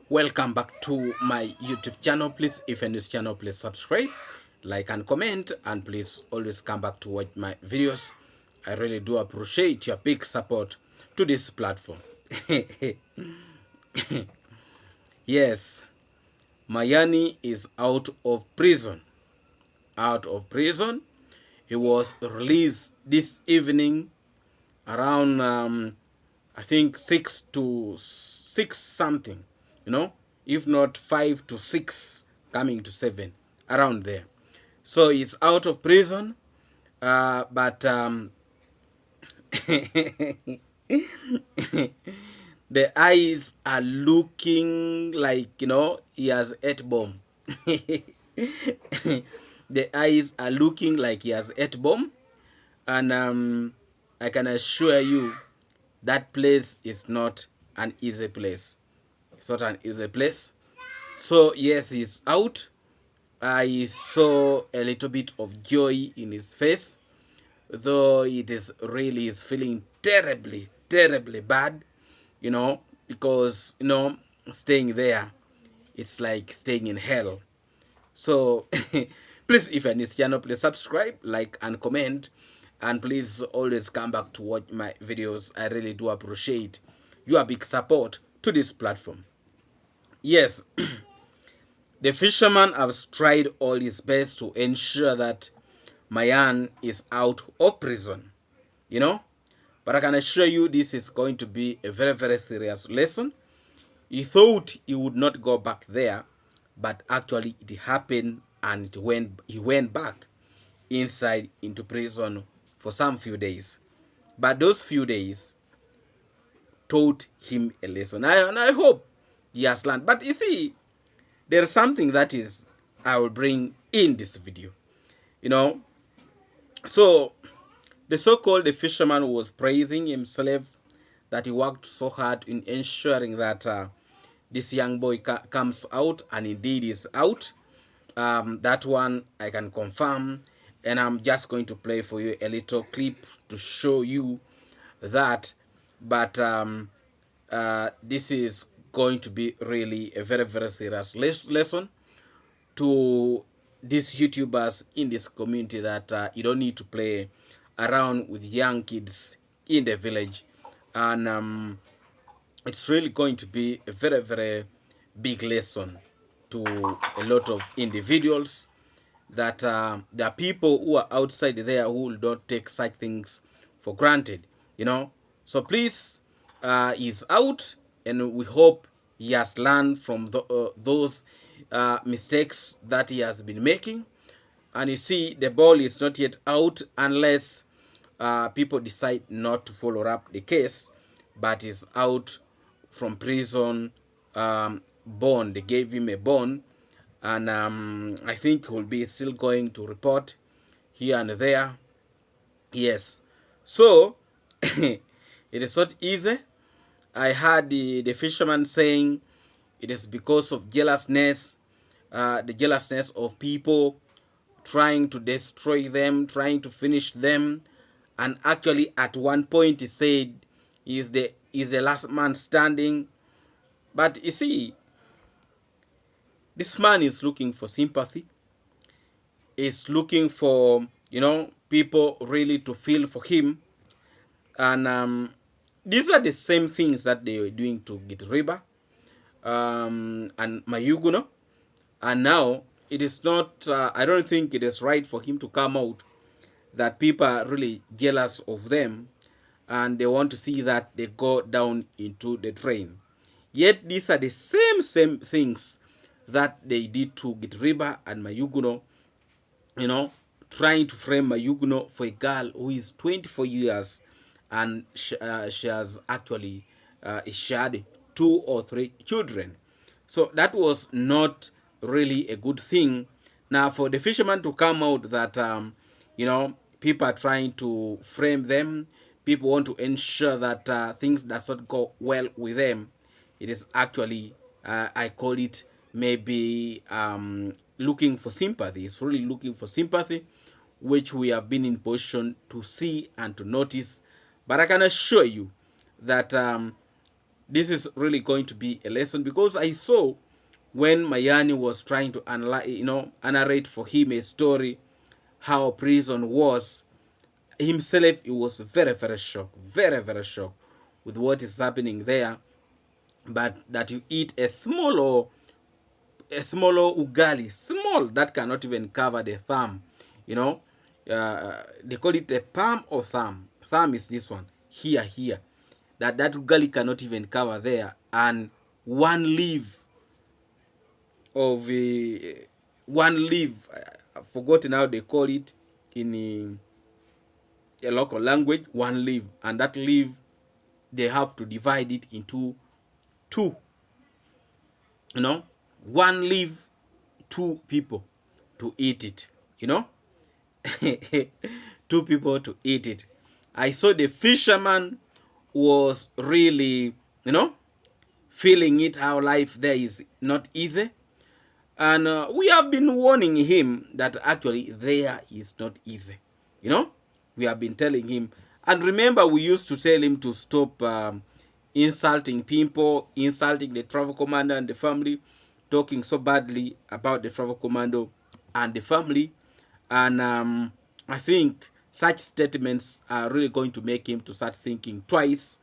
Welcome back to my YouTube channel. Please, if you're new to this channel, please subscribe, like and comment, and please always come back to watch my videos. I really do appreciate your big support to this platform. Yes, Mayani is out of prison. Out of prison. He was released this evening around I think 6 something, if not 5 to 6, coming to 7, around there. So he's out of prison, but the eyes are looking like he has ate bomb. The eyes are looking like he has ate bomb, and I can assure you that place is not an easy place. It's not an easy place. So yes, he's out. I saw a little bit of joy in his face, though it is really is feeling terribly, terribly bad, because staying there, it's like staying in hell. So please, if you're new to this channel, please subscribe, like and comment, and please always come back to watch my videos. I really do appreciate your big support to this platform. Yes, the fisherman has tried all his best to ensure that Mayani is out of prison, but I can assure you this is going to be a very, very serious lesson. He thought he would not go back there, but actually it happened, and he went back inside into prison for some few days. But those few days taught him a lesson. And I hope he has learned. But you see, there's something that is I will bring in this video. So the so-called the fisherman was praising himself that he worked so hard in ensuring that this young boy comes out, and indeed is out. That one I can confirm, and I'm just going to play for you a little clip to show you that. But this is going to be really a very, very serious lesson to these YouTubers in this community, that you don't need to play around with young kids in the village. And it's really going to be a very, very big lesson to a lot of individuals, that there are people who are outside there who will not take such things for granted, So please, he's out, and we hope he has learned from those mistakes that he has been making. And you see, the ball is not yet out unless people decide not to follow up the case, but is out from prison, bond. They gave him a bond, and I think he'll be still going to report here and there. Yes, so it is not easy. I heard the fisherman saying it is because of jealousness, the jealousness of people trying to destroy them, trying to finish them. And actually at one point he said he is the last man standing. But you see, this man is looking for sympathy, is looking for people really to feel for him. And these are the same things that they were doing to Gitriba and Mayuguno. And now it is not, I don't think it is right for him to come out, that people are really jealous of them and they want to see that they go down into the drain. Yet these are the same things that they did to Gitriba and Mayuguno, trying to frame Mayuguno for a girl who is 24 years, and she has actually she had 2 or 3 children. So that was not really a good thing. Now for the fisherman to come out that people are trying to frame them, people want to ensure that things does not go well with them, it is actually I call it maybe looking for sympathy. It's really looking for sympathy, which we have been in position to see and to notice. But I can assure you that This is really going to be a lesson, because I saw when Mayani was trying to narrate for him a story how prison was. Himself, he was very, very shocked, very, very shocked with what is happening there. But that you eat a smaller ugali, small, that cannot even cover the thumb, you know. They call it a palm or thumb. Thumb is this one here. That ugali cannot even cover there, and one leaf of one leaf. I've forgotten how they call it in a local language. One leaf, and that leaf they have to divide it into two. You know, one leaf, two people to eat it. You know, two people to eat it. I saw the fisherman was really, feeling it, how life there is not easy. And we have been warning him that actually there is not easy. You know, we have been telling him. And remember, we used to tell him to stop insulting people, insulting the travel commander and the family, talking so badly about the travel commando and the family. And I think such statements are really going to make him to start thinking twice.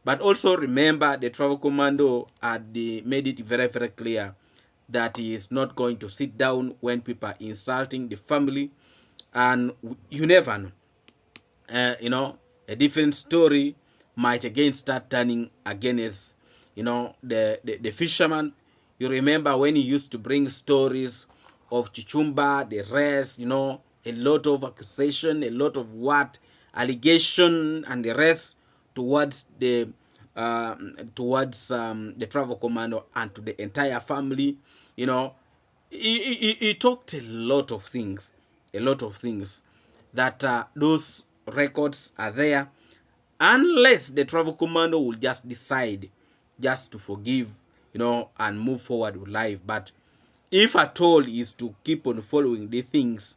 But also remember, the travel commando had made it very, very clear that he is not going to sit down when people are insulting the family. And you never know. A different story might again start turning against, the fisherman. You remember when he used to bring stories of Chichumba, the rest, a lot of accusation, a lot of allegation and the rest towards the travel commando and to the entire family. He talked a lot of things that those records are there, unless the travel commando will just decide just to forgive, and move forward with life. But if at all is to keep on following the things,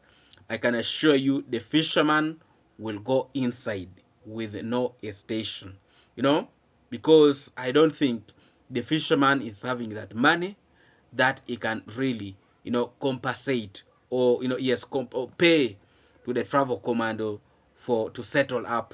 I can assure you the fisherman will go inside with no hesitation, because I don't think the fisherman is having that money that he can really, compensate, or, yes, or pay to the travel commando for to settle up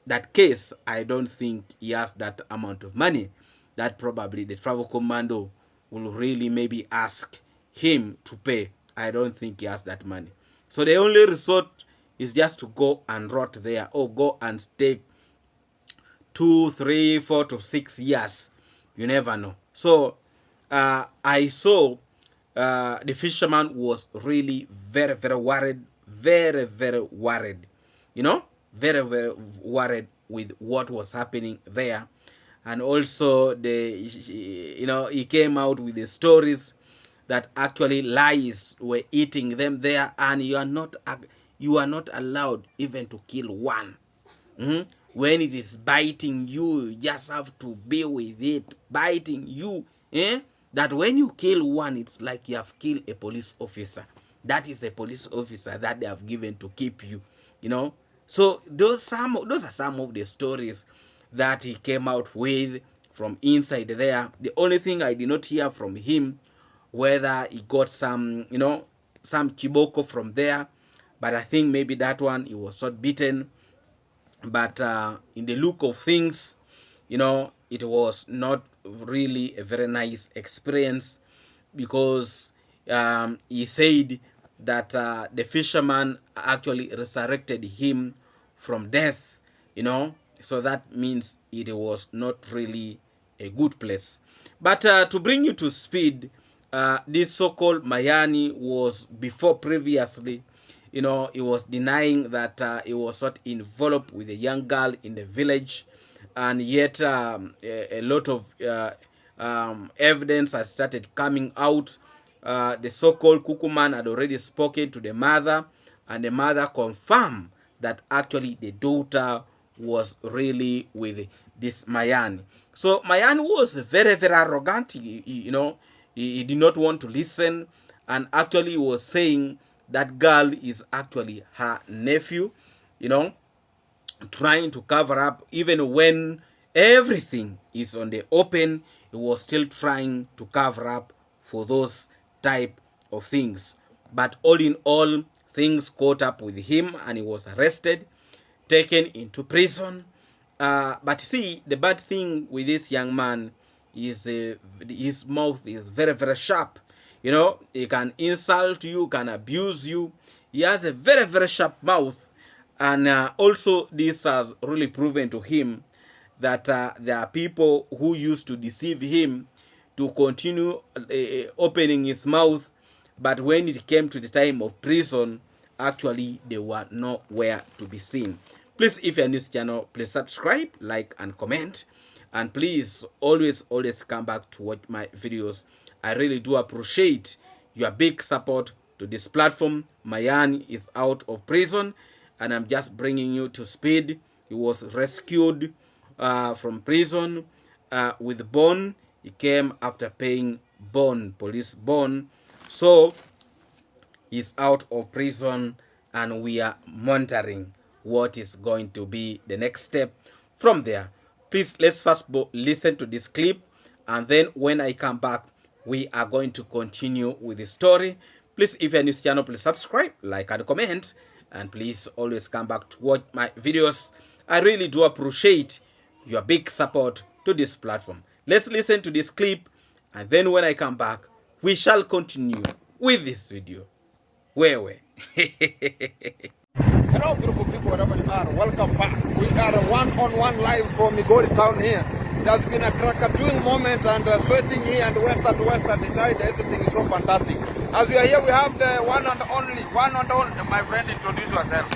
that case. I don't think he has that amount of money that probably the travel commando will really maybe ask him to pay. I don't think he has that money. So the only resort is just to go and rot there, or go and stay 2, 3, 4 to 6 years. You never know. So I saw the fisherman was really very, very worried, very, very worried, very, very worried with what was happening there. And also he came out with the stories that actually lies were eating them there, and you are not allowed even to kill one. When it is biting you, you just have to be with it biting you. That when you kill one, it's like you have killed a police officer. That is a police officer that they have given to keep you. So those are some of the stories that he came out with from inside there. The only thing I did not hear from him, whether he got some chiboko from there, but I think maybe that one he was not beaten. But in the look of things, it was not really a very nice experience, because he said that the fisherman actually resurrected him from death. So that means it was not really a good place. But to bring you to speed, this so-called Mayani was before previously, he was denying that he was not involved with a young girl in the village, and yet a lot of evidence has started coming out. The so-called Kukuman had already spoken to the mother, and the mother confirmed that actually the daughter was really with this Mayani. So Mayani was very, very arrogant. He did not want to listen, and actually was saying that girl is actually her nephew, trying to cover up, even when Everything is on the open. He was still trying to cover up for those type of things. But all in all, things caught up with him and he was arrested, taken into prison. But see, the bad thing with this young man is his mouth is very, very sharp. You know, he can insult you, can abuse you. He has a very, very sharp mouth. And also, this has really proven to him that there are people who used to deceive him to continue opening his mouth, but when it came to the time of prison, actually they were nowhere to be seen. Please, if you're new to this channel, please subscribe, like, and comment, and please always come back to watch my videos. I really do appreciate your big support to this platform. Mayani is out of prison, and I'm just bringing you to speed. He was rescued from prison with bond. He came after paying bond, police bond. So he's out of prison, and we are monitoring what is going to be the next step from there. Please, let's first listen to this clip, and then when I come back, we are going to continue with the story. Please, if you're new to this channel, please subscribe, like, and comment, and please always come back to watch my videos. I really do appreciate your big support to this platform. Let's listen to this clip, and then when I come back, we shall continue with this video. Wewe. Hello, beautiful people, wherever you are. Welcome back. We are one-on-one live from Migori town here. It has been a Krakatoa moment, and sweating here and western side. Everything is so fantastic. As we are here, we have the one and only. My friend, introduce yourself.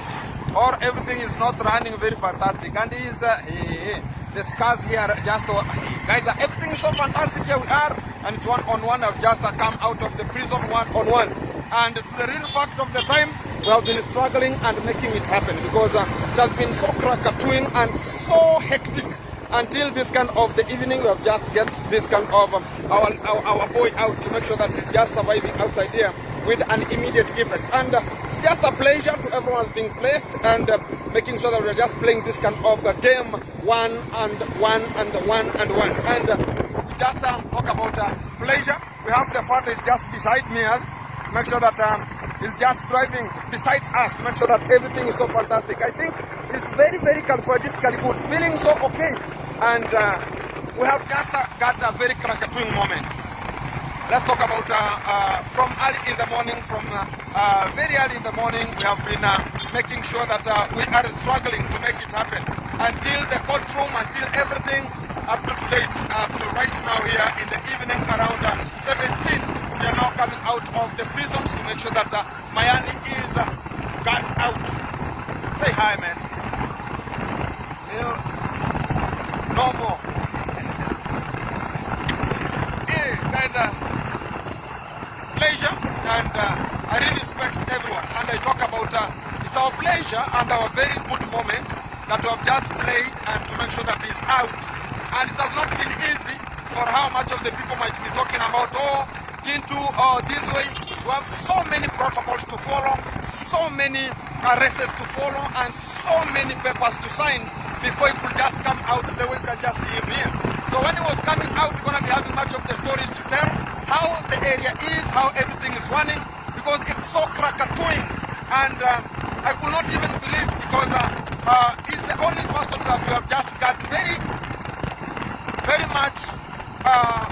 Or everything is not running very fantastic. And he's the scars here just guys, everything is so fantastic. Here we are, and it's one-on-one. I've just come out of the prison one-on-one. And to the real fact of the time, we have been struggling and making it happen, because it has been so Krakatoa and so hectic until this kind of the evening. We have just get this kind of our boy out to make sure that he's just surviving outside here with an immediate effect. And it's just a pleasure to everyone being placed and making sure that we're just playing this kind of the game one and one. And we just talk about pleasure. We have the father is just beside me, make sure that he's just driving besides us to make sure that everything is so fantastic. I think it's very, very califragistically good, feeling so okay. And we have just got a very Krakatoa moment. Let's talk about from early in the morning, very early in the morning, we have been making sure that we are struggling to make it happen until the courtroom, until everything up to today, up to right now here in the evening around 17. We are now coming out of the prisons to make sure that Mayani is got out. Say hi, man. No more. Hey, there's a pleasure, and I really respect everyone. And I talk about it's our pleasure and our very good moment that we have just played, and to make sure that he's out. And it has not been easy for how much of the people might be talking about, into this way. We have so many protocols to follow, so many arrests to follow, and so many papers to sign before he could just come out the way you can just see him here. So when he was coming out, we're going to be having much of the stories to tell, how the area is, how everything is running, because it's so Krakatoa. And I could not even believe, because he's the only person that we have just got very, very much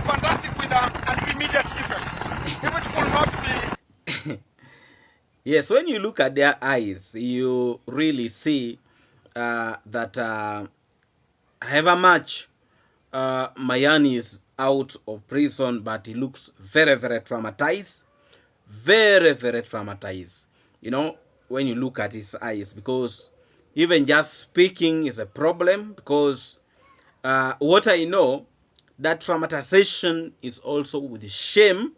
fantastic with an immediate effect. If it could not be. Yes, when you look at their eyes, you really see that however much Mayani is out of prison, but he looks very, very traumatized. Very, very traumatized. You know, when you look at his eyes, because even just speaking is a problem, because what I know, that traumatization is also with shame,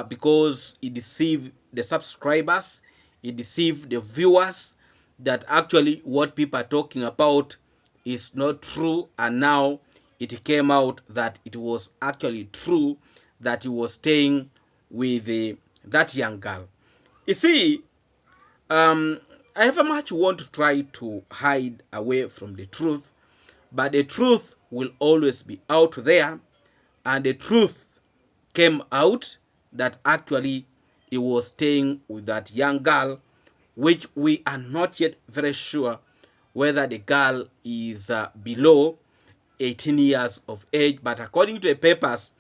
because it deceived the subscribers, it deceived the viewers, that actually what people are talking about is not true, and now it came out that it was actually true, that he was staying with that young girl. You see, I very much want to try to hide away from the truth, but the truth will always be out there. And the truth came out that actually he was staying with that young girl, which we are not yet very sure whether the girl is below 18 years of age. But according to the papers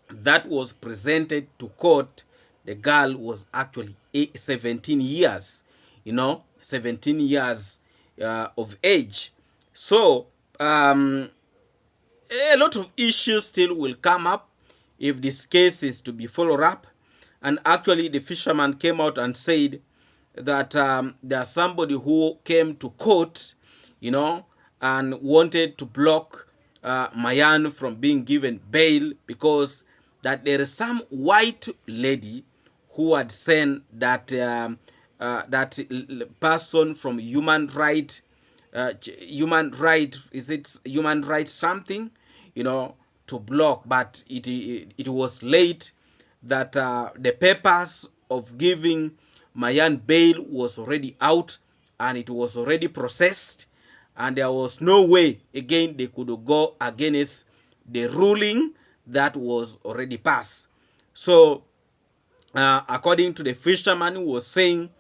that was presented to court, the girl was actually 17 years, 17 years of age. So a lot of issues still will come up if this case is to be followed up. And actually, the fisherman came out and said that there's somebody who came to court, and wanted to block Mayani from being given bail, because that there is some white lady who had sent that person from human right, is it human right something, to block. But it was late, that the papers of giving Mayani bail was already out, and it was already processed, and there was no way again they could go against the ruling that was already passed. So according to the fisherman, who was saying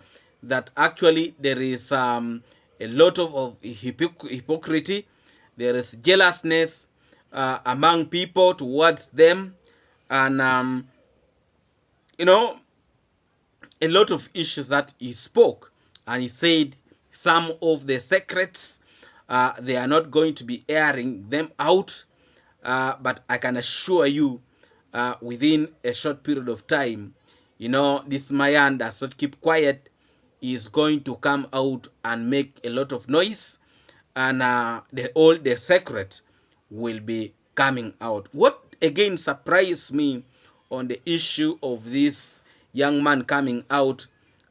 that actually there is a lot of hypocrisy, there is jealousness among people towards them, and you know a lot of issues that he spoke. And he said some of the secrets, they are not going to be airing them out, but I can assure you, within a short period of time, this Mayan does not keep quiet, is going to come out and make a lot of noise, and all the secret will be coming out. What again surprised me on the issue of this young man coming out,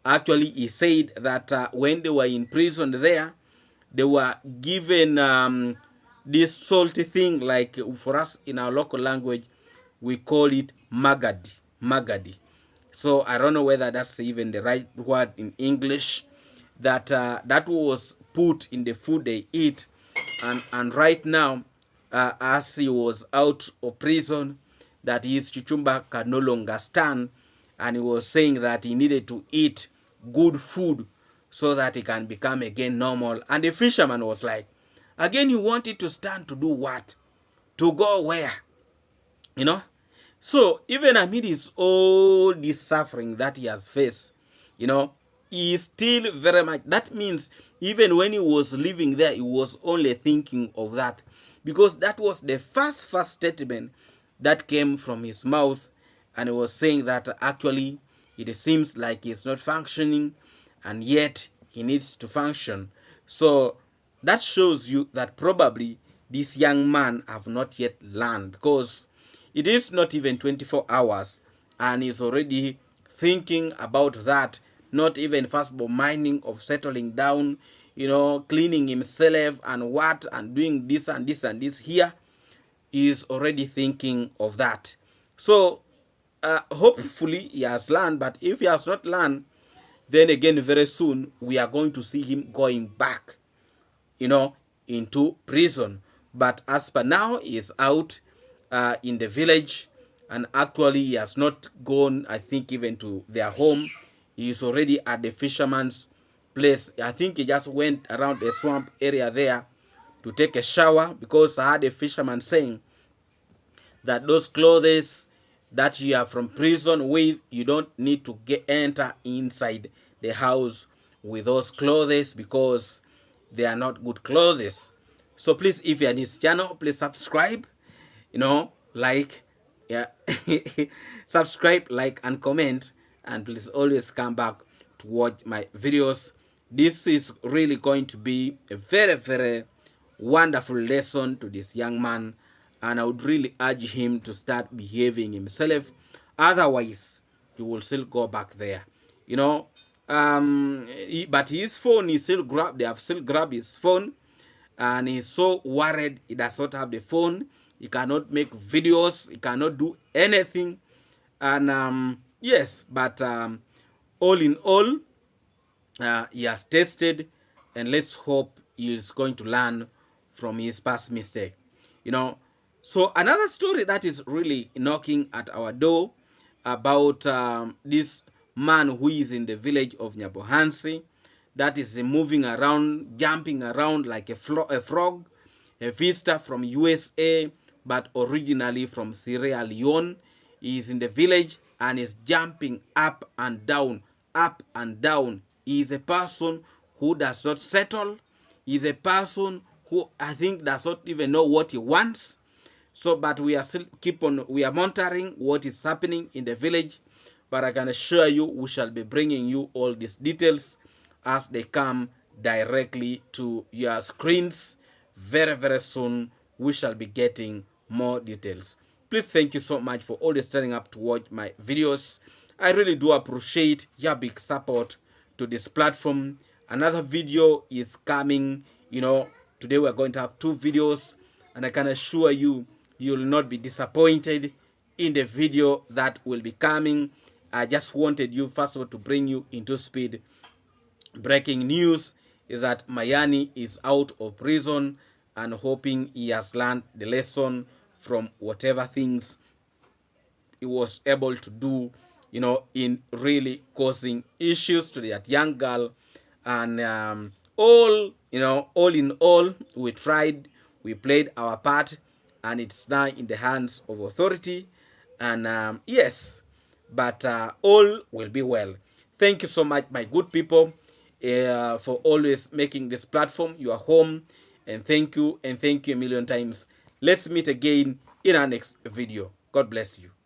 actually he said that when they were in prison there, they were given this salty thing, like for us in our local language we call it magadi. So I don't know whether that's even the right word in English, that that was put in the food they eat. And right now, as he was out of prison, that his chuchumba can no longer stand, and he was saying that he needed to eat good food so that he can become again normal. And the fisherman was like, again, you wanted to stand to do what? To go where? So even amid his all this suffering that he has faced, he is still very much, that means even when he was living there, he was only thinking of that, because that was the first statement that came from his mouth. And he was saying that actually it seems like he's not functioning, and yet he needs to function. So that shows you that probably this young man have not yet learned, because it is not even 24 hours and he's already thinking about that, not even first of all minding of settling down, cleaning himself and what, and doing this and this and this here. He is already thinking of that. So hopefully he has learned, but if he has not learned, then again very soon we are going to see him going back, into prison. But as per now, he is out in the village, and actually he has not gone, I think, even to their home. He is already at the fisherman's place. I think he just went around the swamp area there to take a shower, because I had a fisherman saying that those clothes that you are from prison with, you don't need to enter inside the house with those clothes, because they are not good clothes. So please, if you're in this channel, please subscribe, like, yeah, subscribe, like, and comment, and please always come back to watch my videos. This is really going to be a very, very wonderful lesson to this young man, and I would really urge him to start behaving himself. Otherwise, he will still go back there, but his phone is still grabbed. They have still grabbed his phone, and he's so worried he does not have the phone. He cannot make videos, he cannot do anything. And yes, but all in all, he has tested, and let's hope he is going to learn from his past mistake. You know, so another story that is really knocking at our door about this man who is in the village of Nyabohansi, that is moving around, jumping around like a frog, a visitor from USA, but originally from Sierra Leone. He is in the village and is jumping up and down, up and down. He is a person who does not settle. He is a person who I think does not even know what he wants. So, but we are still we are monitoring what is happening in the village. But I can assure you, we shall be bringing you all these details as they come directly to your screens. Very, very soon, we shall be getting more details. Please, thank you so much for always turning up to watch my videos. I really do appreciate your big support to this platform. Another video is coming. You know, today we're going to have 2 videos, and I can assure you, you'll not be disappointed in the video that will be coming. I just wanted you, first of all, to bring you into speed. Breaking news is that Mayani is out of prison and hoping he has learned the lesson from whatever things he was able to do, you know, in really causing issues to that young girl. And all, you know, all in all, we tried, we played our part, and it's now in the hands of authority. And yes, but all will be well. Thank you so much, my good people, for always making this platform your home. And thank you a million times. Let's meet again in our next video. God bless you.